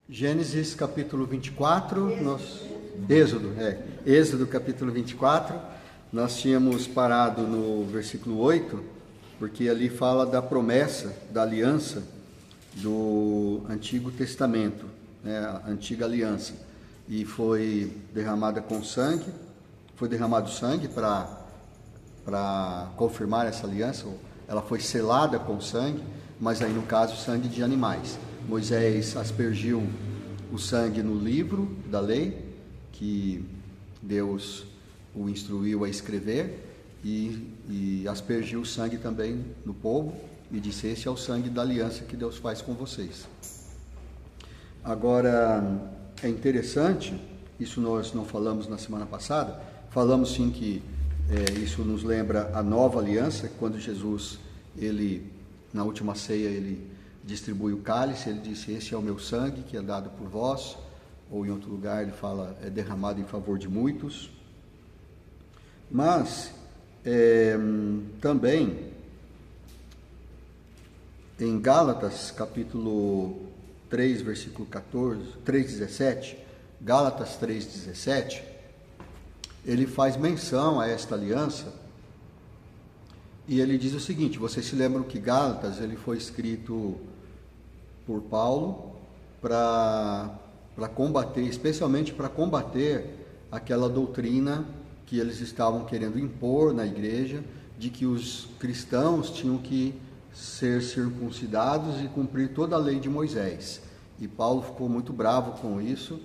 Gênesis capítulo 24, Êxodo capítulo 24, nós tínhamos parado no versículo 8, porque ali fala da promessa, da aliança do Antigo Testamento, né, a antiga aliança, e foi derramado sangue para confirmar essa aliança, ela foi selada com sangue, mas aí no caso sangue de animais. Moisés aspergiu o sangue no livro da lei, que Deus o instruiu a escrever, e aspergiu o sangue também no povo, e disse: esse é o sangue da aliança que Deus faz com vocês. Agora, é interessante, isso nós não falamos na semana passada, falamos sim que isso nos lembra a nova aliança, quando Jesus, na última ceia, ele distribui o cálice, ele disse: esse é o meu sangue que é dado por vós, ou em outro lugar ele fala, é derramado em favor de muitos. Mas também em Gálatas capítulo 3, versículo 3:17, Gálatas 3:17, ele faz menção a esta aliança, e ele diz o seguinte: vocês se lembram que Gálatas ele foi escrito por Paulo para combater, especialmente para combater aquela doutrina que eles estavam querendo impor na igreja, de que os cristãos tinham que ser circuncidados e cumprir toda a lei de Moisés. E Paulo ficou muito bravo com isso,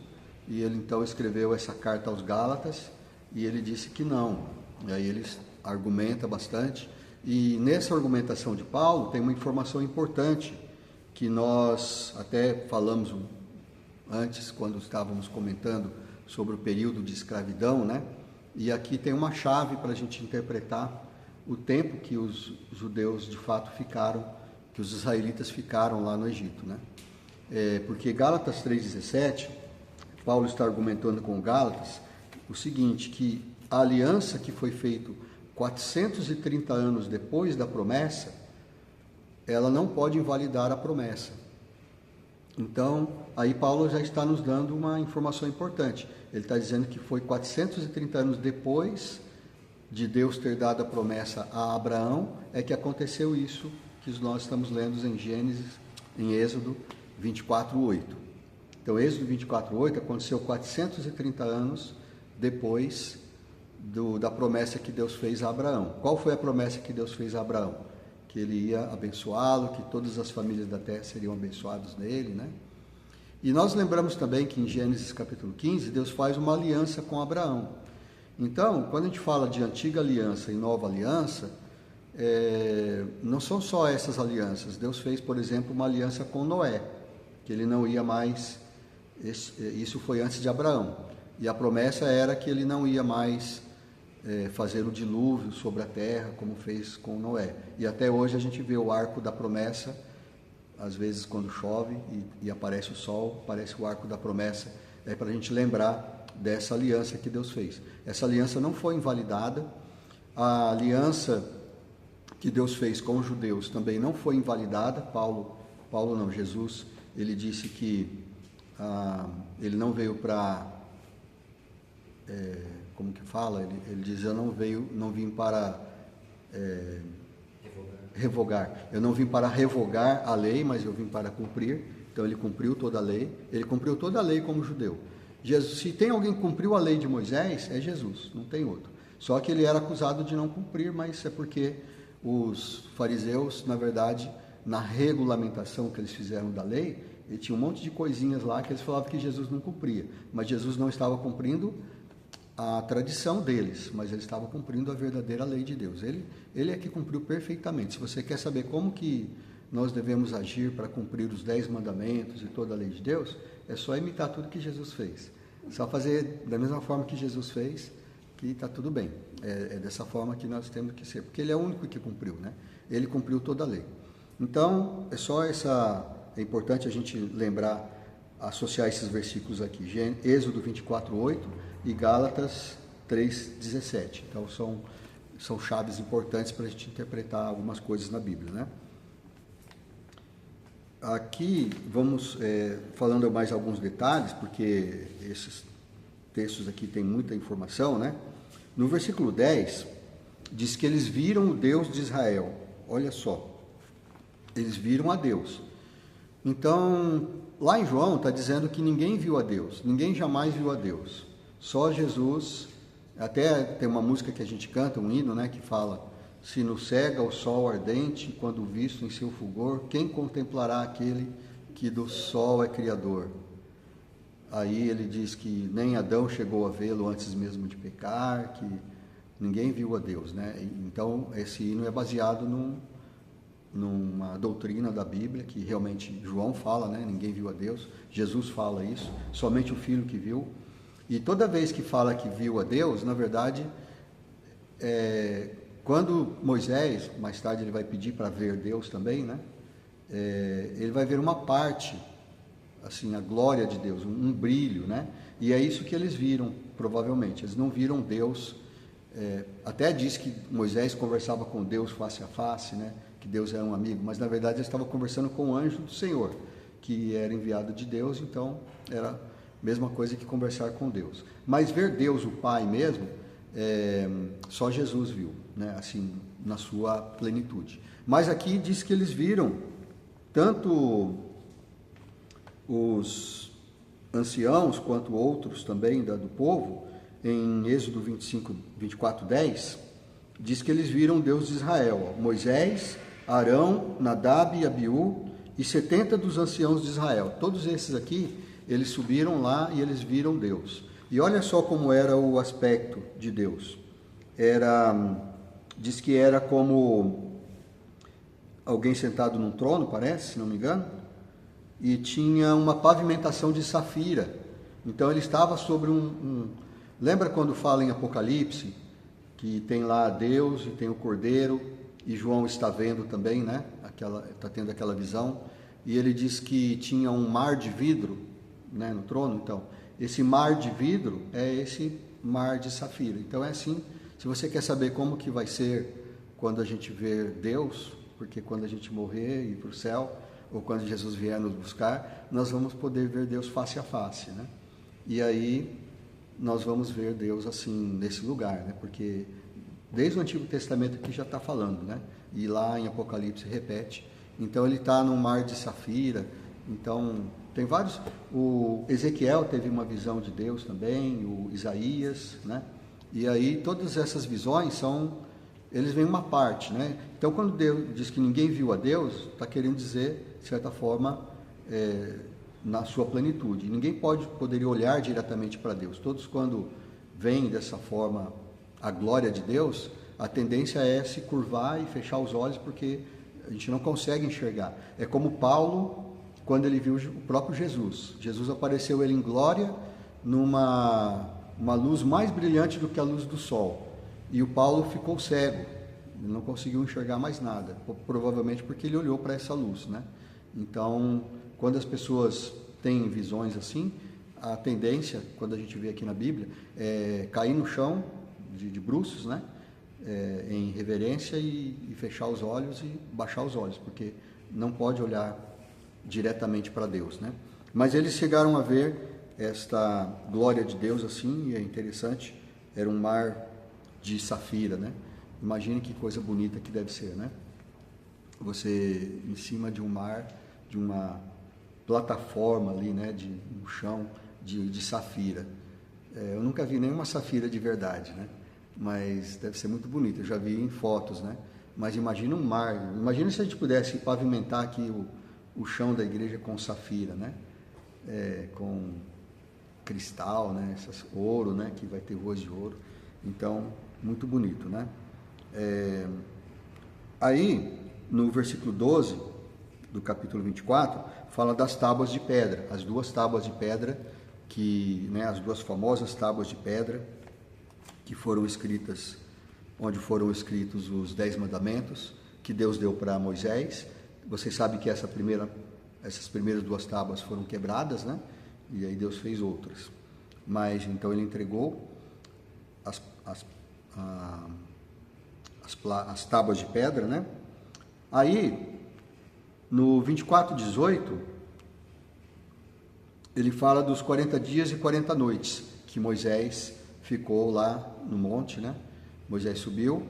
e ele então escreveu essa carta aos Gálatas, e ele disse que não. E aí ele argumenta bastante, e nessa argumentação de Paulo tem uma informação importante, que nós até falamos antes, quando estávamos comentando sobre o período de escravidão, né? E aqui tem uma chave para a gente interpretar o tempo que os judeus de fato ficaram, que os israelitas ficaram lá no Egito, né? Porque Gálatas 3:17, Paulo está argumentando com Gálatas o seguinte, que a aliança que foi feita 430 anos depois da promessa, ela não pode invalidar a promessa. Então, aí Paulo já está nos dando uma informação importante. Ele está dizendo que foi 430 anos depois de Deus ter dado a promessa a Abraão, é que aconteceu isso que nós estamos lendo em Êxodo 24:8. Então, Êxodo 24:8 aconteceu 430 anos depois da promessa que Deus fez a Abraão. Qual foi a promessa que Deus fez a Abraão? Que ele ia abençoá-lo, que todas as famílias da terra seriam abençoadas nele, né? E nós lembramos também que em Gênesis capítulo 15, Deus faz uma aliança com Abraão. Então, quando a gente fala de antiga aliança e nova aliança, não são só essas alianças. Deus fez, por exemplo, uma aliança com Noé, que ele não ia mais, isso foi antes de Abraão, e a promessa era que ele não ia mais fazer o dilúvio sobre a terra, como fez com Noé. E até hoje a gente vê o arco da promessa, às vezes quando chove e aparece o sol, aparece o arco da promessa, para a gente lembrar dessa aliança que Deus fez. Essa aliança não foi invalidada, a aliança que Deus fez com os judeus também não foi invalidada. Jesus, ele disse que ele não veio para... como que fala? Ele diz: eu não vim para revogar. Eu não vim para revogar a lei, mas eu vim para cumprir. Então ele cumpriu toda a lei. Ele cumpriu toda a lei como judeu. Jesus, se tem alguém que cumpriu a lei de Moisés, é Jesus, não tem outro. Só que ele era acusado de não cumprir, mas é porque os fariseus, na verdade, na regulamentação que eles fizeram da lei, ele tinha um monte de coisinhas lá que eles falavam que Jesus não cumpria. Mas Jesus não estava cumprindo a tradição deles, mas ele estava cumprindo a verdadeira lei de Deus. Ele é que cumpriu perfeitamente. Se você quer saber como que nós devemos agir para cumprir os 10 mandamentos e toda a lei de Deus, é só imitar tudo que Jesus fez. Só fazer da mesma forma que Jesus fez, que está tudo bem. É dessa forma que nós temos que ser, porque ele é o único que cumpriu, né? Ele cumpriu toda a lei. Então, é importante a gente lembrar, associar esses versículos aqui, Êxodo 24:8 e Gálatas 3:17. Então são chaves importantes para a gente interpretar algumas coisas na Bíblia, né? aqui vamos falando mais alguns detalhes, porque esses textos aqui têm muita informação, né? No versículo 10, diz que eles viram o Deus de Israel. Olha só, eles viram a Deus. Então, lá em João está dizendo que ninguém viu a Deus, ninguém jamais viu a Deus. Só Jesus. Até tem uma música que a gente canta, um hino, né, que fala: se nos cega o sol ardente, quando visto em seu fulgor, quem contemplará aquele que do sol é criador? Aí ele diz que nem Adão chegou a vê-lo antes mesmo de pecar, que ninguém viu a Deus, né? Então esse hino é baseado numa doutrina da Bíblia, que realmente João fala, né? Ninguém viu a Deus. Jesus fala isso, somente o Filho que viu. E toda vez que fala que viu a Deus, na verdade, quando Moisés, mais tarde ele vai pedir para ver Deus também, né? Ele vai ver uma parte, assim, a glória de Deus, um brilho, né? E é isso que eles viram, provavelmente. Eles não viram Deus. Até diz que Moisés conversava com Deus face a face, né? Que Deus era um amigo, mas na verdade ele estava conversando com o anjo do Senhor, que era enviado de Deus, então era a mesma coisa que conversar com Deus. Mas ver Deus, o Pai mesmo, só Jesus viu, né? Assim, na sua plenitude. Mas aqui diz que eles viram tanto os anciãos quanto outros também do povo. Em Êxodo 25, 24, 10, diz que eles viram Deus de Israel: Moisés, Arão, Nadab e Abiú e 70 dos anciãos de Israel. Todos esses aqui, eles subiram lá e eles viram Deus. E olha só como era o aspecto de Deus. Diz que era como alguém sentado num trono, parece, se não me engano, e tinha uma pavimentação de safira. Então ele estava sobre Lembra quando fala em Apocalipse, que tem lá Deus e tem o Cordeiro, e João está vendo também, né? Está tendo aquela visão, e ele diz que tinha um mar de vidro, né, no trono. Então, esse mar de vidro é esse mar de safira. Então é assim, se você quer saber como que vai ser quando a gente ver Deus, porque quando a gente morrer e ir para o céu, ou quando Jesus vier nos buscar, nós vamos poder ver Deus face a face, né? E aí nós vamos ver Deus assim, nesse lugar, né? Porque desde o Antigo Testamento aqui já está falando, né? E lá em Apocalipse repete. Então ele está num mar de safira. Então tem vários. O Ezequiel teve uma visão de Deus também, o Isaías, né? E aí todas essas visões eles vêm uma parte, né? Então quando Deus diz que ninguém viu a Deus, está querendo dizer, de certa forma, na sua plenitude. Ninguém poderia olhar diretamente para Deus. Todos, quando veem dessa forma a glória de Deus, a tendência é se curvar e fechar os olhos, porque a gente não consegue enxergar. É como Paulo, quando ele viu o próprio Jesus. Jesus apareceu ele em glória, uma luz mais brilhante do que a luz do sol. E o Paulo ficou cego, ele não conseguiu enxergar mais nada, provavelmente porque ele olhou para essa luz, né? Então, quando as pessoas têm visões assim, a tendência, quando a gente vê aqui na Bíblia, é cair no chão, de bruços, né? Em reverência e fechar os olhos e baixar os olhos, porque não pode olhar diretamente para Deus, né? Mas eles chegaram a ver esta glória de Deus assim, e é interessante, era um mar de safira, né? Imagine que coisa bonita que deve ser, né? Você em cima de um mar, de uma plataforma ali, né, de um chão de safira. Eu nunca vi nenhuma safira de verdade, né? Mas deve ser muito bonito. Eu já vi em fotos, né? Mas imagina um mar. Imagina se a gente pudesse pavimentar aqui o chão da igreja com safira, né? Com cristal, né? Ouro, né? Que vai ter ruas de ouro. Então, muito bonito, né? Aí, no versículo 12 do capítulo 24, fala das tábuas de pedra, as duas tábuas de pedra, as duas famosas tábuas de pedra, que foram escritas, onde foram escritos os 10 mandamentos, que Deus deu para Moisés. Vocês sabem que essas primeiras duas tábuas foram quebradas, né? E aí Deus fez outras. Mas, então, ele entregou as tábuas de pedra, né? Aí, No 24:18, ele fala dos 40 dias e 40 noites que Moisés ficou lá no monte, né? Moisés subiu.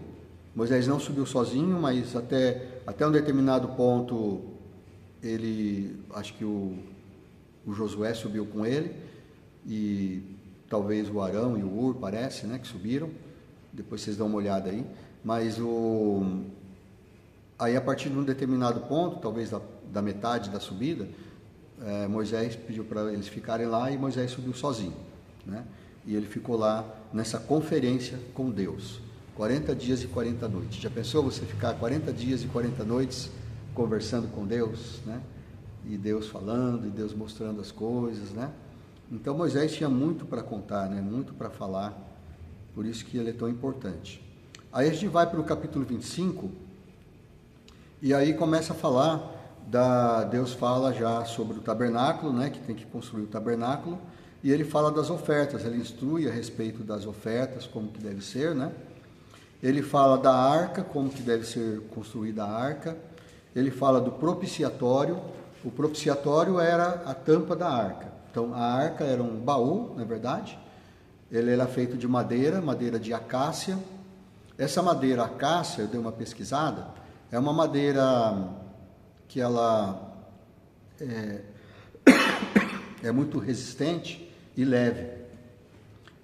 Moisés não subiu sozinho, mas até um determinado ponto, acho que o Josué subiu com ele, e talvez o Arão e o Hur, parece, né, que subiram. Depois vocês dão uma olhada aí. Mas aí, a partir de um determinado ponto, talvez da metade da subida, Moisés pediu para eles ficarem lá, e Moisés subiu sozinho, né? E ele ficou lá nessa conferência com Deus, 40 dias e 40 noites. Já pensou você ficar 40 dias e 40 noites conversando com Deus, né? E Deus falando, e Deus mostrando as coisas, né? Então Moisés tinha muito para contar, né? Muito para falar, por isso que ele é tão importante. Aí a gente vai para o capítulo 25, e aí começa a falar Deus fala já sobre o tabernáculo, né? Que tem que construir o tabernáculo, e ele fala das ofertas, ele instrui a respeito das ofertas, como que deve ser, né? Ele fala da arca, como que deve ser construída a arca. Ele fala do propiciatório. O propiciatório era a tampa da arca. Então, a arca era um baú, na verdade. Ele era feito de madeira de acácia. Essa madeira acácia, eu dei uma pesquisada, é uma madeira que ela é muito resistente e leve.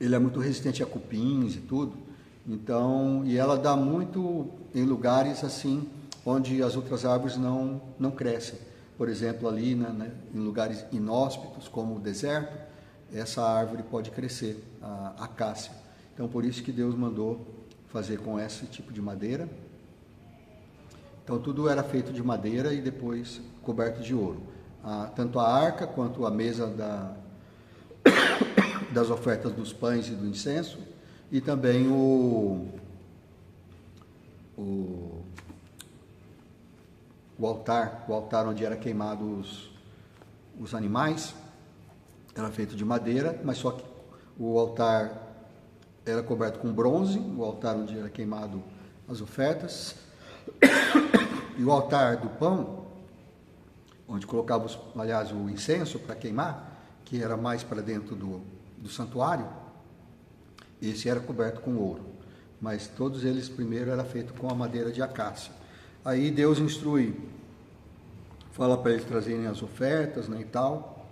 Ele é muito resistente a cupins e tudo. Então, e ela dá muito em lugares assim onde as outras árvores não crescem. Por exemplo, ali em lugares inóspitos, como o deserto, essa árvore pode crescer, a acácia. Então, por isso que Deus mandou fazer com esse tipo de madeira. Então, tudo era feito de madeira e depois coberto de ouro. Tanto a arca quanto a mesa das ofertas dos pães e do incenso, e também o altar onde era queimado os animais, era feito de madeira, mas só que o altar era coberto com bronze, o altar onde era queimado as ofertas, e o altar do pão, onde colocava, o incenso para queimar, que era mais para dentro do santuário, esse era coberto com ouro. Mas todos eles primeiro era feito com a madeira de acácia. Aí Deus instrui, fala para eles trazerem as ofertas, né, e tal.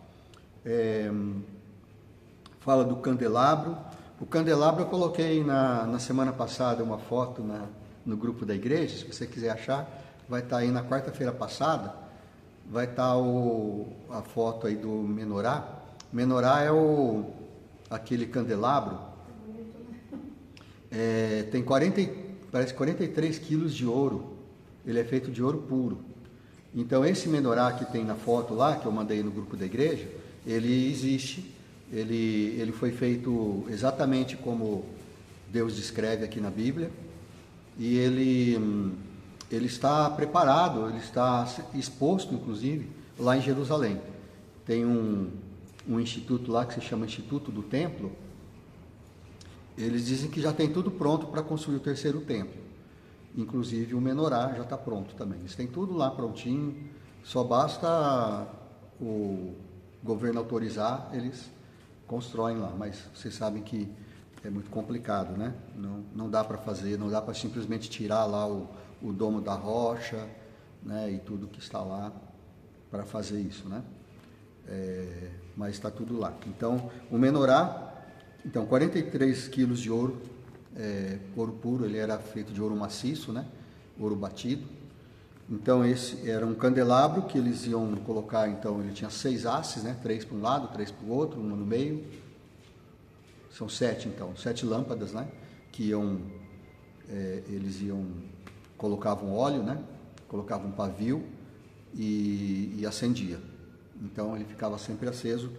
Fala do candelabro. O candelabro eu coloquei na semana passada uma foto no grupo da igreja. Se você quiser achar, vai estar aí na quarta-feira passada. Vai estar a foto aí do menorá. Menorá é aquele candelabro. Tem parece 43 quilos de ouro. Ele é feito de ouro puro. Então esse menorá que tem na foto lá, que eu mandei no grupo da igreja, ele existe. Ele foi feito exatamente como Deus descreve aqui na Bíblia. E ele está preparado, ele está exposto, inclusive, lá em Jerusalém. Tem um instituto lá que se chama Instituto do Templo. Eles dizem que já tem tudo pronto para construir o terceiro templo. Inclusive o menorá já está pronto também. Eles têm tudo lá prontinho, só basta o governo autorizar, eles constroem lá. Mas vocês sabem que é muito complicado, né? Não dá para fazer, não dá para simplesmente tirar lá o domo da rocha, né? E tudo que está lá para fazer isso, né? Mas está tudo lá. Então, o menorá, 43 quilos de ouro, ouro puro, ele era feito de ouro maciço, né? Ouro batido. Então, esse era um candelabro que eles iam colocar, então, ele tinha 6 hastes, né? 3 para um lado, 3 para o outro, uma no meio. São 7, então, 7 lâmpadas, né? Que eles colocavam óleo, né? Colocavam um pavio e acendia. Então, ele ficava sempre aceso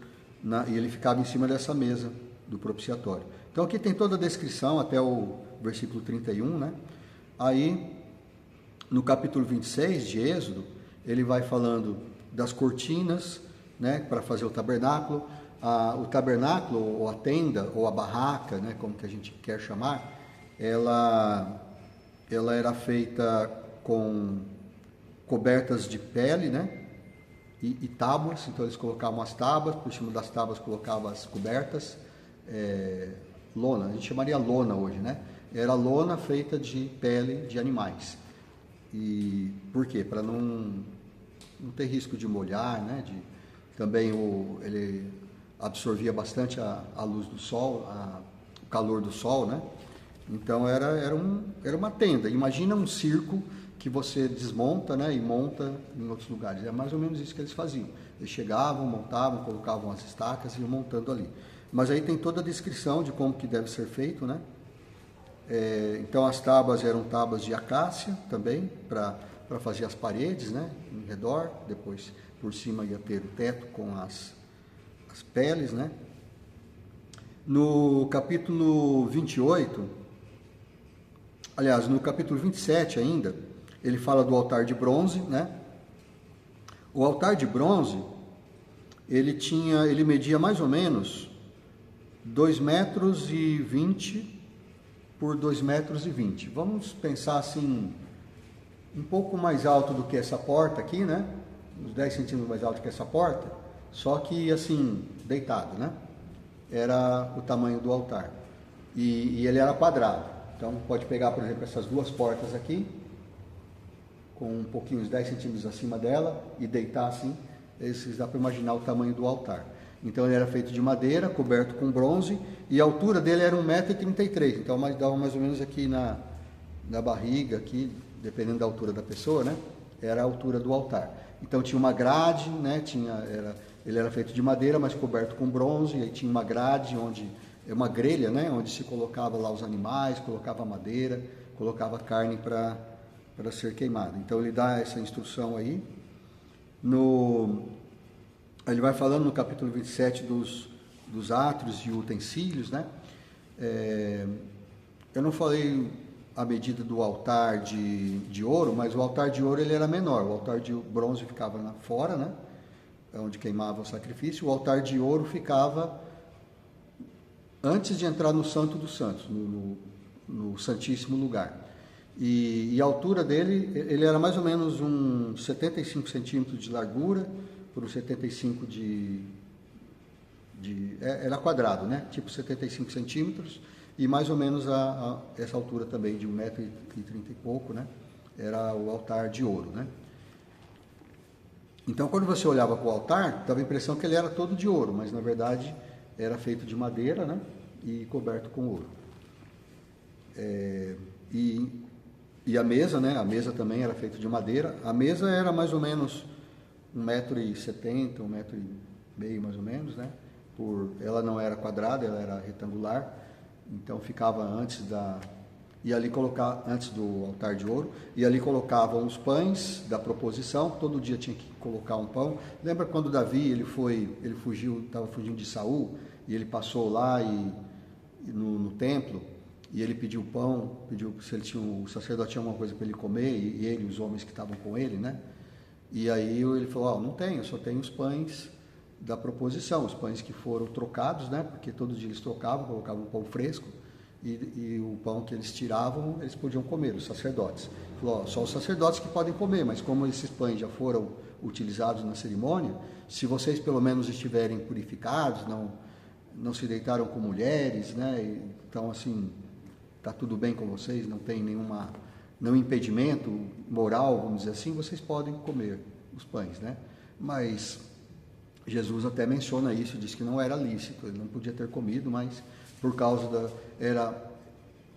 e ele ficava em cima dessa mesa do propiciatório. Então, aqui tem toda a descrição até o versículo 31, né? Aí, no capítulo 26 de Êxodo, ele vai falando das cortinas, né? Para fazer o tabernáculo. O tabernáculo, ou a tenda, ou a barraca, né? Como que a gente quer chamar, ela era feita com cobertas de pele, né? E tábuas, então eles colocavam as tábuas, por cima das tábuas colocavam as cobertas, lona, a gente chamaria lona hoje, né? Era lona feita de pele de animais. E por quê? Para não ter risco de molhar, né? Também ele absorvia bastante a luz do sol, o calor do sol, né? Então era uma tenda. Imagina um circo que você desmonta, né, e monta em outros lugares. É mais ou menos isso que eles faziam. Eles chegavam, montavam, colocavam as estacas e iam montando ali. Mas aí tem toda a descrição de como que deve ser feito, né? Então as tábuas eram tábuas de acácia também, para fazer as paredes, né, em redor. Depois por cima ia ter o teto com as peles, né? No capítulo 28, aliás, no capítulo 27 ainda, ele fala do altar de bronze, né? O altar de bronze, ele media mais ou menos 2,20 metros por 2,20 metros. Vamos pensar assim, um pouco mais alto do que essa porta aqui, né? Uns 10 centímetros mais alto que essa porta, só que assim, deitado, né? Era o tamanho do altar. E ele era quadrado. Então pode pegar, por exemplo, essas duas portas aqui, com um pouquinho, uns 10 centímetros acima dela, e deitar assim, dá para imaginar o tamanho do altar. Então ele era feito de madeira, coberto com bronze, e a altura dele era 1,33 m, então dava mais ou menos aqui na barriga, aqui, dependendo da altura da pessoa, né? Era a altura do altar. Então tinha uma grade, né? Ele era feito de madeira, mas coberto com bronze, e aí tinha uma grade, uma grelha, né? Onde se colocava lá os animais, colocava madeira, colocava carne para ser queimado. Então ele dá essa instrução aí. Ele vai falando no capítulo 27 dos átrios e utensílios, né? Eu não falei a medida do altar de ouro, mas o altar de ouro ele era menor. O altar de bronze ficava fora, né? Onde queimava o sacrifício. O altar de ouro ficava antes de entrar no Santo dos Santos, no Santíssimo Lugar. E a altura dele, ele era mais ou menos uns 75 centímetros de largura, por 75 era quadrado, né? Tipo 75 centímetros, e mais ou menos essa altura também, de 1,30 m e pouco, né? Era o altar de ouro, né? Então, quando você olhava para o altar, dava a impressão que ele era todo de ouro, mas na verdade era feito de madeira, né? E coberto com ouro. E a mesa, né? A mesa também era feita de madeira. A mesa era mais ou menos 1,70 m, 1,5 m mais ou menos, né? Ela não era quadrada, ela era retangular. Então ficava antes do altar de ouro, e ali colocavam os pães da proposição. Todo dia tinha que colocar um pão. Lembra quando Davi ele fugiu, estava fugindo de Saul, e ele passou lá no templo, e ele pediu pão, pediu se o sacerdote tinha alguma coisa para ele comer, e ele, os homens que estavam com ele, né? E aí ele falou: não tenho, só tenho os pães da proposição, os pães que foram trocados, né? Porque todo dia eles trocavam, colocavam um pão fresco, e o pão que eles tiravam, eles podiam comer, os sacerdotes. Ele falou: só os sacerdotes que podem comer, mas como esses pães já foram utilizados na cerimônia, se vocês pelo menos estiverem purificados, não se deitaram com mulheres, né? Então, assim, está tudo bem com vocês, não tem nenhum impedimento moral, vamos dizer assim, vocês podem comer os pães, né? Mas Jesus até menciona isso, diz que não era lícito, ele não podia ter comido, mas por causa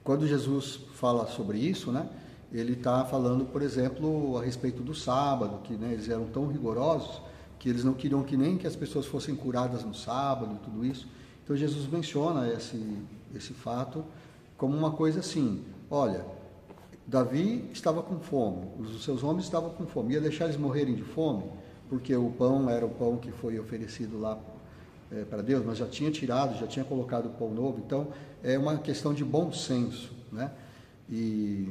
quando Jesus fala sobre isso, né? Ele está falando, por exemplo, a respeito do sábado, que, né, eles eram tão rigorosos que eles não queriam que as pessoas fossem curadas no sábado e tudo isso. Então Jesus menciona esse fato como uma coisa assim: olha, Davi estava com fome, os seus homens estavam com fome, ia deixar eles morrerem de fome, porque o pão era o pão que foi oferecido lá para Deus, mas já tinha colocado o pão novo. Então é uma questão de bom senso, né? E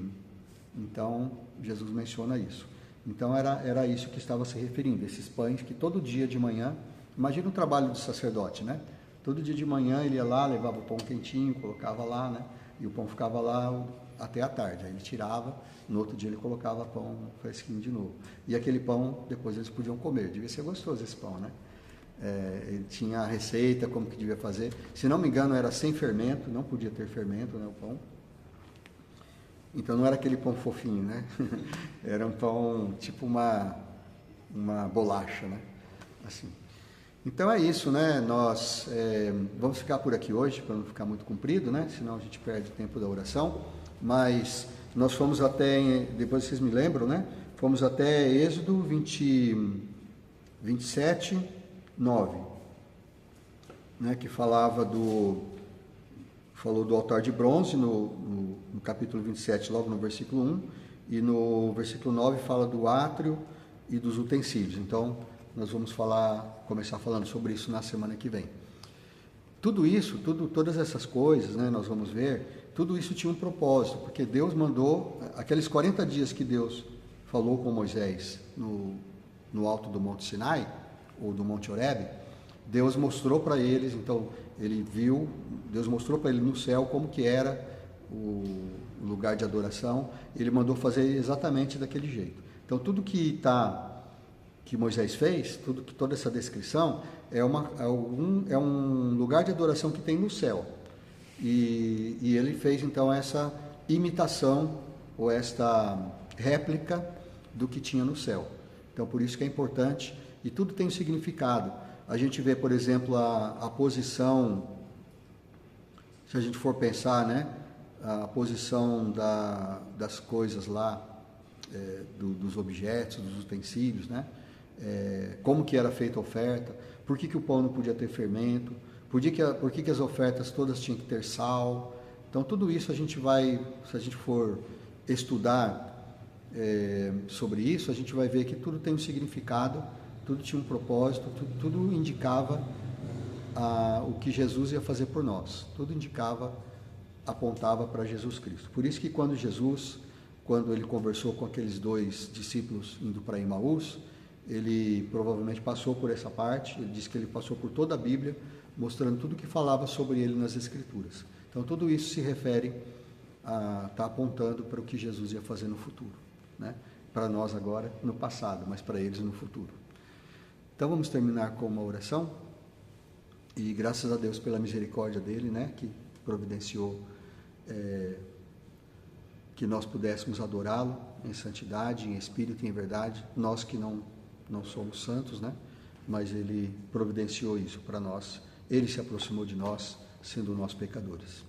então Jesus menciona isso. Então era isso que estava se referindo, esses pães que todo dia de manhã, imagina o trabalho do sacerdote, né? Todo dia de manhã ele ia lá, levava o pão quentinho, colocava lá, né? e o pão ficava lá até a tarde. Aí ele tirava, no outro dia ele colocava pão fresquinho de novo. E aquele pão, depois eles podiam comer. Devia ser gostoso esse pão, né? Ele tinha a receita, como que devia fazer. Se não me engano, era sem fermento, não podia ter fermento, né, o pão. Então não era aquele pão fofinho, né? Era um pão tipo uma bolacha, né? Assim. Então é isso, né? Nós vamos ficar por aqui hoje, para não ficar muito comprido, né? Senão a gente perde o tempo da oração. Mas nós fomos até, depois vocês me lembram, né? Fomos até Êxodo 27, 9, né? Que falou do altar de bronze no capítulo 27, logo no versículo 1, e no versículo 9 fala do átrio e dos utensílios. Então, nós vamos começar falando sobre isso na semana que vem. Tudo isso, todas essas coisas, né, nós vamos ver, tudo isso tinha um propósito, porque Deus mandou, aqueles 40 dias que Deus falou com Moisés no alto do Monte Sinai, ou do Monte Horebe, Deus mostrou para eles, então Deus mostrou para ele no céu como que era o lugar de adoração, ele mandou fazer exatamente daquele jeito. Então tudo que Moisés fez, toda essa descrição, é um lugar de adoração que tem no céu. E ele fez então essa imitação, ou esta réplica do que tinha no céu. Então por isso que é importante, e tudo tem um significado. A gente vê, por exemplo, a posição, se a gente for pensar, né, a posição das coisas lá, dos objetos, dos utensílios, né, como que era feita a oferta, por que o pão não podia ter fermento, por que as ofertas todas tinham que ter sal. Então tudo isso se a gente for estudar sobre isso, a gente vai ver que tudo tem um significado, tudo tinha um propósito, tudo indicava o que Jesus ia fazer por nós. Tudo apontava para Jesus Cristo. Por isso que quando ele conversou com aqueles 2 discípulos indo para Emaús, ele provavelmente passou por essa parte, ele disse que ele passou por toda a Bíblia, mostrando tudo o que falava sobre ele nas Escrituras. Então tudo isso se refere está apontando para o que Jesus ia fazer no futuro, né? Para nós agora no passado, mas para eles no futuro. Então vamos terminar com uma oração, e graças a Deus pela misericórdia dele, né, que providenciou que nós pudéssemos adorá-lo em santidade, em espírito e em verdade, nós que não somos santos, né, mas ele providenciou isso para nós, ele se aproximou de nós, sendo nós pecadores.